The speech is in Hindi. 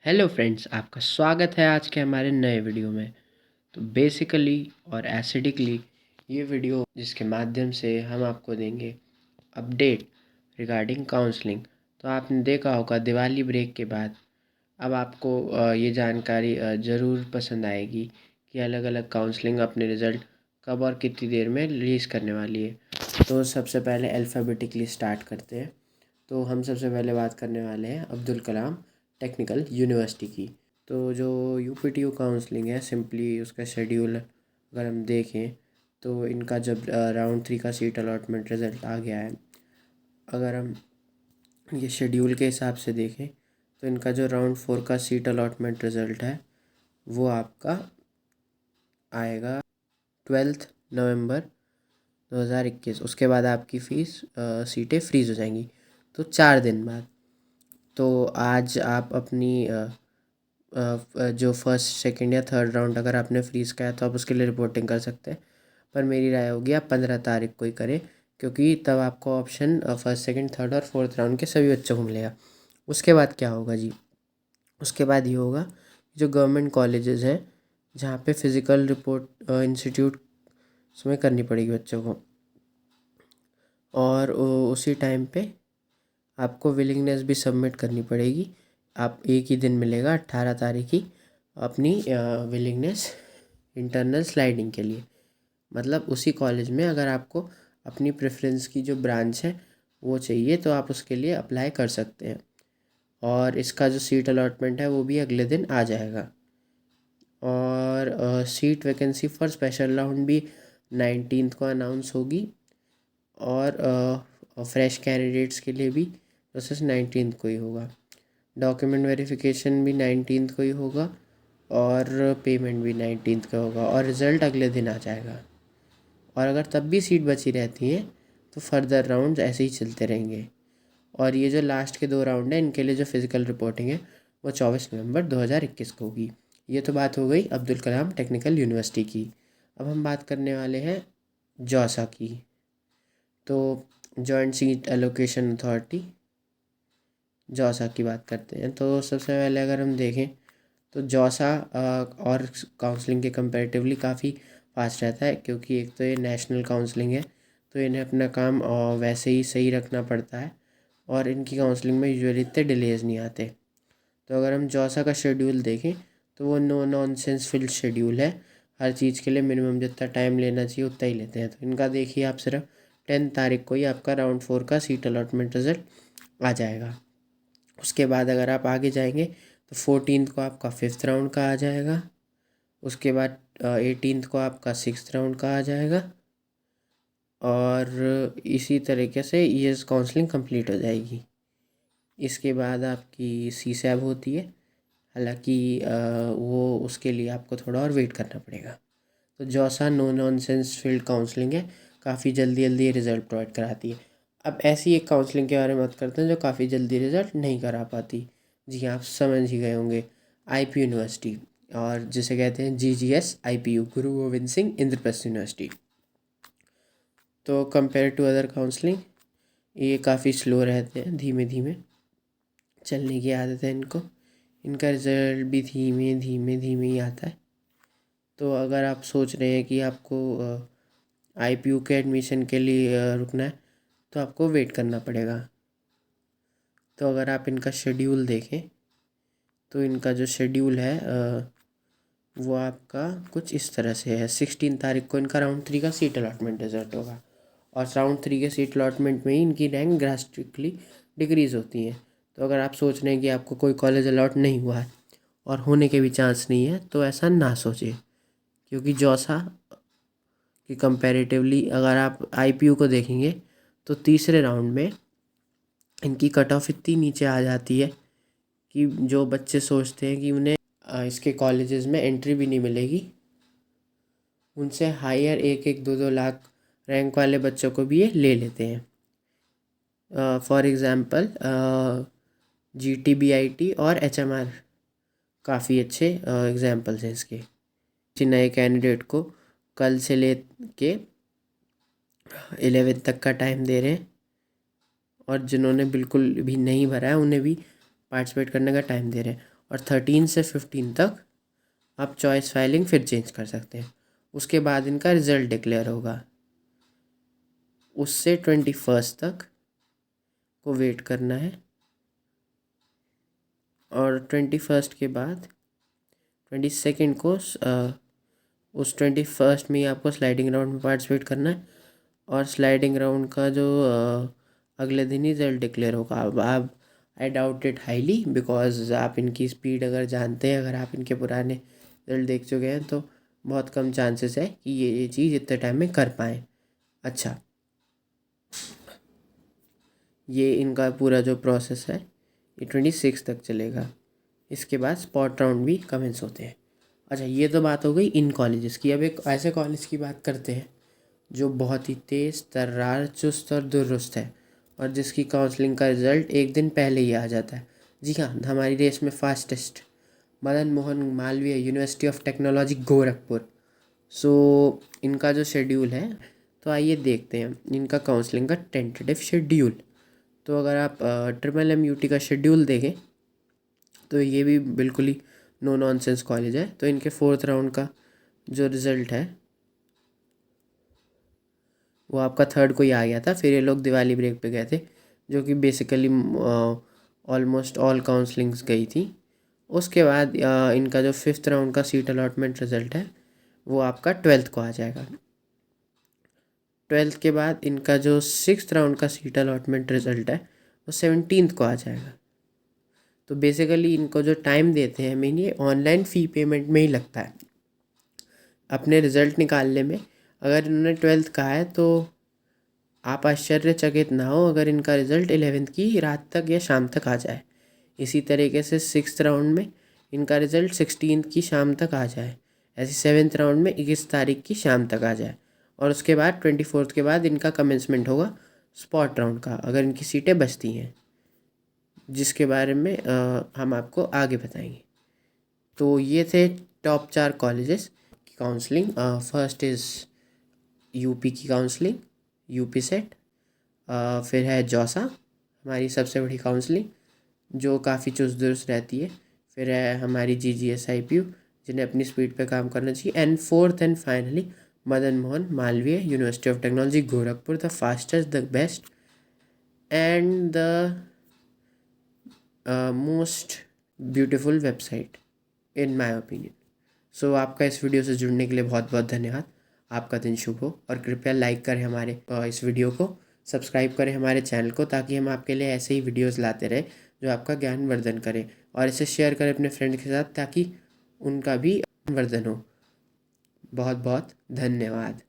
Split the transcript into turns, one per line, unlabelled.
हेलो फ्रेंड्स, आपका स्वागत है आज के हमारे नए वीडियो में। तो बेसिकली और एसिडिकली ये वीडियो जिसके माध्यम से हम आपको देंगे अपडेट रिगार्डिंग काउंसलिंग। तो आपने देखा होगा दिवाली ब्रेक के बाद अब आपको ये जानकारी ज़रूर पसंद आएगी कि अलग अलग काउंसलिंग अपने रिज़ल्ट कब और कितनी देर में रिलीज़ करने वाली है। तो सबसे पहले अल्फ़ाबेटिकली स्टार्ट करते हैं। तो हम सबसे पहले बात करने वाले हैं अब्दुल कलाम टेक्निकल यूनिवर्सिटी की। तो जो यूपीटीयू काउंसलिंग है, सिंपली उसका शेड्यूल अगर हम देखें तो इनका जब राउंड 3 का सीट अलॉटमेंट रिज़ल्ट आ गया है, अगर हम ये शेड्यूल के हिसाब से देखें तो इनका जो राउंड 4 का सीट अलॉटमेंट रिज़ल्ट है वो आपका आएगा 12 नवंबर 2021। उसके बाद आपकी फ़ीस सीटें फ्रीज़ हो जाएंगी, तो 4 दिन बाद। तो आज आप अपनी जो फर्स्ट सेकंड या थर्ड राउंड अगर आपने फ्रीज़ किया तो आप उसके लिए रिपोर्टिंग कर सकते हैं। पर मेरी राय होगी आप 15 तारीख को ही करें, क्योंकि तब आपको ऑप्शन फर्स्ट सेकंड थर्ड और फोर्थ राउंड के सभी बच्चों को मिलेगा। उसके बाद क्या होगा जी? उसके बाद ये होगा, जो गवर्नमेंट कॉलेजेस हैं जहाँ पे फ़िज़िकल रिपोर्ट इंस्टीट्यूट उसमें करनी पड़ेगी बच्चों को, और उसी टाइम पे आपको विलिंगनेस भी सबमिट करनी पड़ेगी। आप एक ही दिन मिलेगा 18 तारीख ही अपनी विलिंगनेस इंटरनल स्लाइडिंग के लिए। मतलब उसी कॉलेज में अगर आपको अपनी प्रेफरेंस की जो ब्रांच है वो चाहिए तो आप उसके लिए अप्लाई कर सकते हैं। और इसका जो सीट अलॉटमेंट है वो भी अगले दिन आ जाएगा। और seat vacancy for special round भी 19 को अनाउंस होगी, और फ्रेश कैंडिडेट्स के लिए भी प्रोसेस 19 को ही होगा। डॉक्यूमेंट वेरिफिकेशन भी 19 को ही होगा, और पेमेंट भी 19 का होगा, और रिज़ल्ट अगले दिन आ जाएगा। और अगर तब भी सीट बची रहती है तो फर्दर राउंड ऐसे ही चलते रहेंगे। और ये जो लास्ट के 2 राउंड हैं इनके लिए जो फिज़िकल रिपोर्टिंग है वो 24 नवंबर 2021 को होगी। ये तो बात हो गई अब्दुल कलाम टेक्निकल यूनिवर्सिटी की। अब हम बात करने वाले हैं जौसा की। तो जॉइंट सीट एलोकेशन अथॉरिटी जौसा की बात करते हैं। तो सबसे पहले अगर हम देखें तो जौसा और काउंसलिंग के कंपैरेटिवली काफ़ी फास्ट रहता है, क्योंकि एक तो ये नेशनल काउंसलिंग है तो इन्हें अपना काम वैसे ही सही रखना पड़ता है, और इनकी काउंसलिंग में यूजुअली इतने डिलेज नहीं आते। तो अगर हम जौसा का शेड्यूल देखें तो वो नो नॉनसेंस फिल्ड शेड्यूल है। हर चीज़ के लिए मिनिमम जितना टाइम लेना चाहिए उतना ही लेते हैं। तो इनका देखिए आप, सिर्फ 10 तारीख को ही आपका राउंड 4 का सीट अलॉटमेंट रिजल्ट आ जाएगा। उसके बाद अगर आप आगे जाएंगे तो 14 को आपका 5th राउंड का आ जाएगा। उसके बाद 18 को आपका 6th राउंड का आ जाएगा, और इसी तरीके से ये काउंसलिंग कंप्लीट हो जाएगी। इसके बाद आपकी सी सैब होती है, हालांकि वो उसके लिए आपको थोड़ा और वेट करना पड़ेगा। तो जौसा नो नॉनसेंस फील्ड काउंसलिंग है, काफ़ी जल्दी जल्दी रिज़ल्ट प्रोवाइड कराती है। अब ऐसी एक काउंसलिंग के बारे में बात करते हैं जो काफ़ी जल्दी रिज़ल्ट नहीं करा पाती। जी हाँ, आप समझ ही गए होंगे, आईपी यूनिवर्सिटी, और जिसे कहते हैं जीजीएस आईपीयू, गुरु गोविंद सिंह इंद्रप्रस्थ यूनिवर्सिटी। तो कंपेयर टू अदर काउंसलिंग ये काफ़ी स्लो रहते हैं, धीमे धीमे चलने की आदत है इनको। इनका रिज़ल्ट भी धीमे धीमे धीमे ही आता है। तो अगर आप सोच रहे हैं कि आपको आईपीयू के एडमिशन के लिए रुकना है तो आपको वेट करना पड़ेगा। तो अगर आप इनका शेड्यूल देखें तो इनका जो शेड्यूल है वो आपका कुछ इस तरह से है। 16 तारीख को इनका राउंड 3 का सीट अलॉटमेंट रिजल्ट होगा, और राउंड 3 के सीट अलॉटमेंट में ही इनकी रैंक ड्रास्टिकली डिक्रीज़ होती है। तो अगर आप सोच रहे हैं कि आपको कोई कॉलेज अलॉट नहीं हुआ है और होने के भी चांस नहीं है तो ऐसा ना सोचें, क्योंकि जौसा कि कंपैरेटिवली अगर आप आईपीयू को देखेंगे तो तीसरे राउंड में इनकी कट ऑफ इतनी नीचे आ जाती है कि जो बच्चे सोचते हैं कि उन्हें इसके कॉलेजेस में एंट्री भी नहीं मिलेगी, उनसे हायर 1-1, 2-2 लाख रैंक वाले बच्चों को भी ये ले लेते हैं। फॉर एग्ज़ाम्पल जीटीबीआईटी और एचएमआर काफ़ी अच्छे एग्जाम्पल्स हैं इसके। किसी नए कैंडिडेट को कल से ले के 11 तक का टाइम दे रहे हैं, और जिन्होंने बिल्कुल भी नहीं भरा है उन्हें भी पार्टिसिपेट करने का टाइम दे रहे हैं। और 13 से 15 तक आप चॉइस फाइलिंग फिर चेंज कर सकते हैं। उसके बाद इनका रिज़ल्ट डिक्लेयर होगा, उससे 21 तक को वेट करना है। और 21 के बाद 22 को उस 21 में ही आपको स्लाइडिंग राउंड में पार्टिसिपेट करना है। और स्लाइडिंग राउंड का जो अगले दिन ही रिजल्ट डिक्लेयर होगा। अब आप I doubt it highly, because आप इनकी स्पीड अगर जानते हैं, अगर आप इनके पुराने रिजल्ट देख चुके हैं, तो बहुत कम चांसेस है कि ये चीज़ इतने टाइम में कर पाएँ। अच्छा, ये इनका पूरा जो प्रोसेस है ये 26 तक चलेगा। इसके बाद स्पॉट राउंड भी कमेंस होते हैं। अच्छा, ये तो बात हो गई इन कॉलेजेस की। अब एक ऐसे कॉलेज की बात करते हैं जो बहुत ही तेज़ तर्रार, चुस्त और दुरुस्त है, और जिसकी काउंसलिंग का रिज़ल्ट एक दिन पहले ही आ जाता है। जी हाँ, हमारी देश में fastest, Madan Mohan Malaviya university of technology Gorakhpur. So इनका जो शेड्यूल है, तो आइए देखते हैं इनका काउंसलिंग का टेंटेटिव शेड्यूल। तो अगर आप MMUT का शेड्यूल देखें, तो ये भी बिल्कुल ही नो नॉनसेंस कॉलेज है। तो इनके 4th राउंड का जो रिज़ल्ट है वो आपका 3rd को ही आ गया था। फिर ये लोग दिवाली ब्रेक पे गए थे, जो कि बेसिकली ऑलमोस्ट ऑल काउंसलिंग्स गई थी। उसके बाद इनका जो 5th राउंड का सीट अलॉटमेंट रिज़ल्ट है वो आपका 12th को आ जाएगा। 12th के बाद इनका जो 6th राउंड का सीट अलॉटमेंट रिज़ल्ट है वो 17th को आ जाएगा। तो बेसिकली इनको जो टाइम देते हैं, मेन ये ऑनलाइन फ़ी पेमेंट में ही लगता है अपने रिज़ल्ट निकालने में। अगर इन्होंने 12th कहा है तो आप आश्चर्यचकित ना हो अगर इनका रिज़ल्ट 11th की रात तक या शाम तक आ जाए। इसी तरीके से 6th राउंड में इनका रिज़ल्ट 16th की शाम तक आ जाए। ऐसे 7th राउंड में 21 तारीख की शाम तक आ जाए। और उसके बाद 24th के बाद इनका कमेंसमेंट होगा स्पॉट राउंड का, अगर इनकी सीटें बचती हैं, जिसके बारे में हम आपको आगे बताएंगे। तो ये थे टॉप 4 कॉलेजेस की काउंसलिंग। फर्स्ट इज़ यूपी की काउंसलिंग, यूपी सेट। फिर है जौसा, हमारी सबसे बड़ी काउंसलिंग, जो काफ़ी चुस्त दुरुस्त रहती है। फिर है हमारी GGSIPU, जिन्हें अपनी स्पीड पे काम करना चाहिए। And 4th and finally Madan Mohan Malaviya university of technology Gorakhpur, the fastest, the best and the most beautiful website in my opinion. So आपका इस वीडियो से जुड़ने के लिए बहुत बहुत धन्यवाद। आपका दिन शुभ हो, और कृपया लाइक करें हमारे इस वीडियो को, सब्सक्राइब करें हमारे चैनल को, ताकि हम आपके लिए ऐसे ही वीडियोस लाते रहें जो आपका ज्ञान वर्धन करें। और इसे शेयर करें अपने फ्रेंड के साथ, ताकि उनका भी वर्धन हो। बहुत बहुत धन्यवाद।